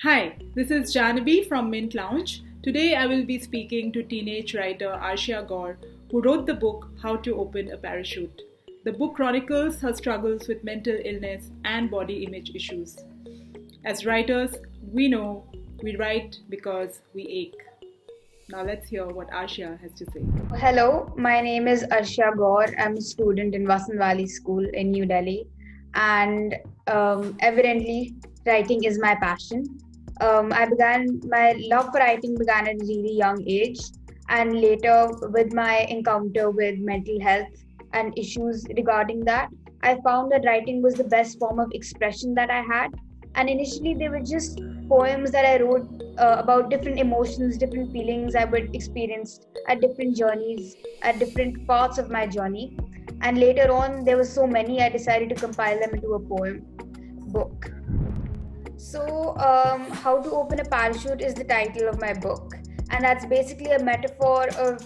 Hi, this is Janabi from Mint Lounge. Today I will be speaking to teenage writer Arshya Gaur, who wrote the book How to Open a Parachute. The book chronicles her struggles with mental illness and body image issues. As writers, we know we write because we ache. Now let's hear what Arshya has to say. Hello, my name is Arshya Gaur. I'm a student in Vasant Valley School in New Delhi, and evidently, writing is my passion. My love for writing began at a really young age, and later, with my encounter with mental health and issues regarding that, I found that writing was the best form of expression that I had. And initially, they were just poems that I wrote about different emotions, different feelings I would experience at different journeys, at different parts of my journey. And later on, there were so many, I decided to compile them into a poem book. So, How to Open a Parachute is the title of my book. And that's basically a metaphor of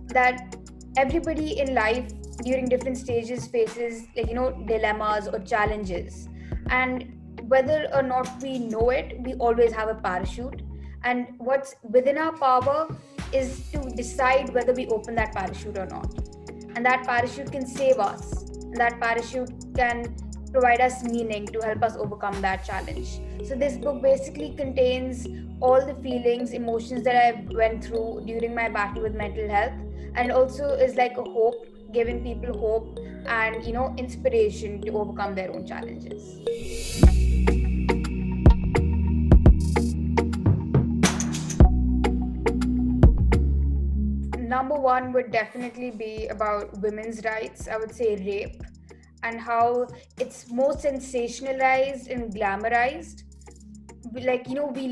that everybody in life during different stages faces, dilemmas or challenges. And whether or not we know it, we always have a parachute. And what's within our power is to decide whether we open that parachute or not. And that parachute can save us. And that parachute can provide us meaning to help us overcome that challenge. So this book basically contains all the feelings, emotions that I went through during my battle with mental health, and also is like a hope, giving people hope and inspiration to overcome their own challenges. Number one would definitely be about women's rights. I would say rape, and how it's more sensationalized and glamorized. We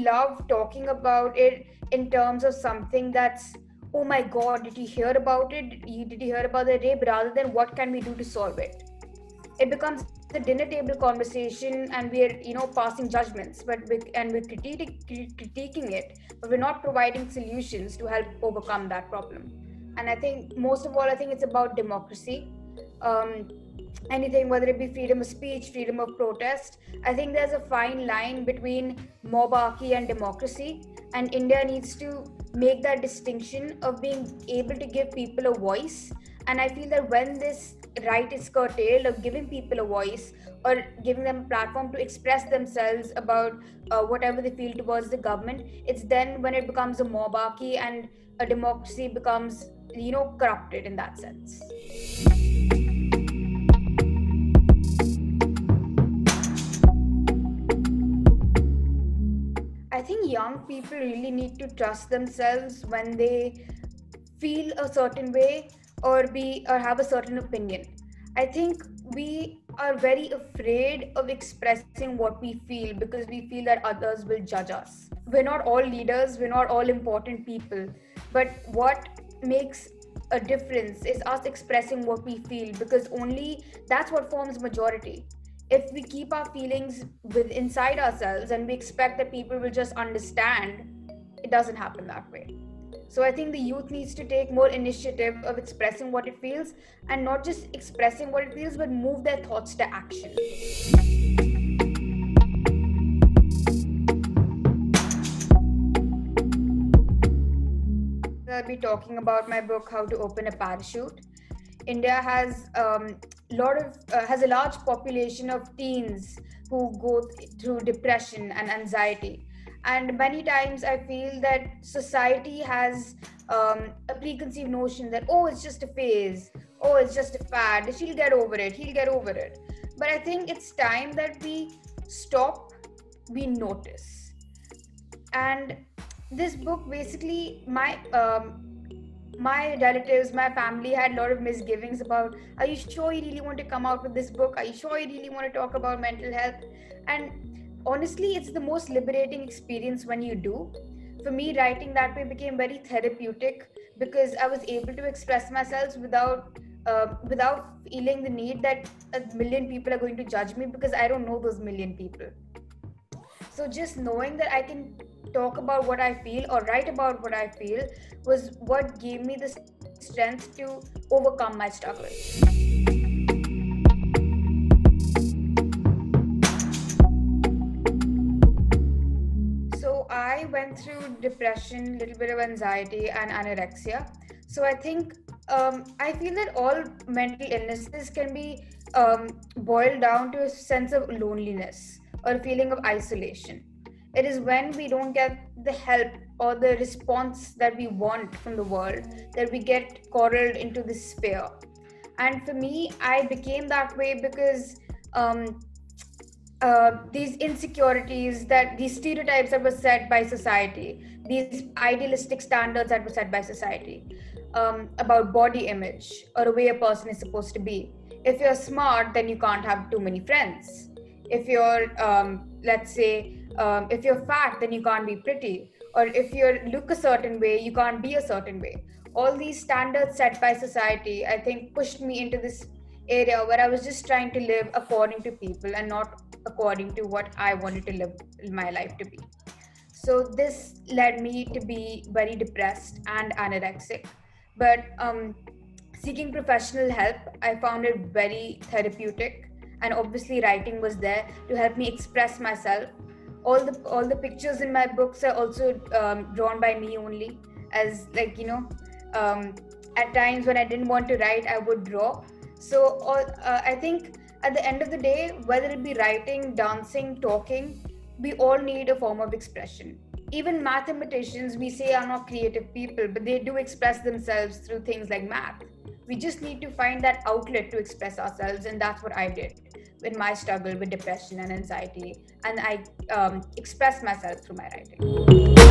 love talking about it in terms of something that's, oh my God, did you hear about it? Did you hear about the rape? Rather than what can we do to solve it? It becomes the dinner table conversation, and we're passing judgments, we're critiquing it, but we're not providing solutions to help overcome that problem. And I think most of all, I think it's about democracy. Anything, whether it be freedom of speech, freedom of protest, I think there's a fine line between monarchy and democracy, and India needs to make that distinction of being able to give people a voice. And I feel that when this right is curtailed of giving people a voice or giving them a platform to express themselves about whatever they feel towards the government, it's then when it becomes a monarchy and a democracy becomes corrupted in that sense. I think young people really need to trust themselves when they feel a certain way or have a certain opinion. I think we are very afraid of expressing what we feel because we feel that others will judge us. We're not all leaders, we're not all important people, but what makes a difference is us expressing what we feel, because only that's what forms majority. If we keep our feelings inside ourselves and we expect that people will just understand, it doesn't happen that way. So I think the youth needs to take more initiative of expressing what it feels, and not just expressing what it feels, but move their thoughts to action. I'll be talking about my book, How to Open a Parachute. India has has a large population of teens who go through depression and anxiety. And many times I feel that society has a preconceived notion that, oh, it's just a phase, oh, it's just a fad, she'll get over it, he'll get over it. But I think it's time that we stop, we notice. And this book, basically, my relatives, my family had a lot of misgivings about, are you sure you really want to come out with this book? Are you sure you really want to talk about mental health? And honestly, it's the most liberating experience when you do. For me, writing that way became very therapeutic because I was able to express myself without feeling the need that a million people are going to judge me, because I don't know those million people. So just knowing that I can talk about what I feel or write about what I feel was what gave me the strength to overcome my struggles. I went through depression, little bit of anxiety, and anorexia. So I think I feel that all mental illnesses can be boiled down to a sense of loneliness or a feeling of isolation. It is when we don't get the help or the response that we want from the world that we get coiled into this fear. And for me, I became that way because um, these insecurities, that these stereotypes that were set by society, these idealistic standards that were set by society, about body image or a way a person is supposed to be. If you're smart, then you can't have too many friends. If you're, let's say, if you're fat, then you can't be pretty. Or if you look a certain way, you can't be a certain way. All these standards set by society, I think, pushed me into this area where I was just trying to live according to people and not according to what I wanted to live my life to be. So this led me to be very depressed and anorexic. But seeking professional help, I found it very therapeutic, and obviously writing was there to help me express myself. All the pictures in my books are also drawn by me only, as like at times when I didn't want to write, I would draw. So I think at the end of the day, whether it be writing, dancing, talking, we all need a form of expression. Even mathematicians, we say, are not creative people, but they do express themselves through things like math. We just need to find that outlet to express ourselves, and that's what I did in my struggle with depression and anxiety. And I expressed myself through my writing.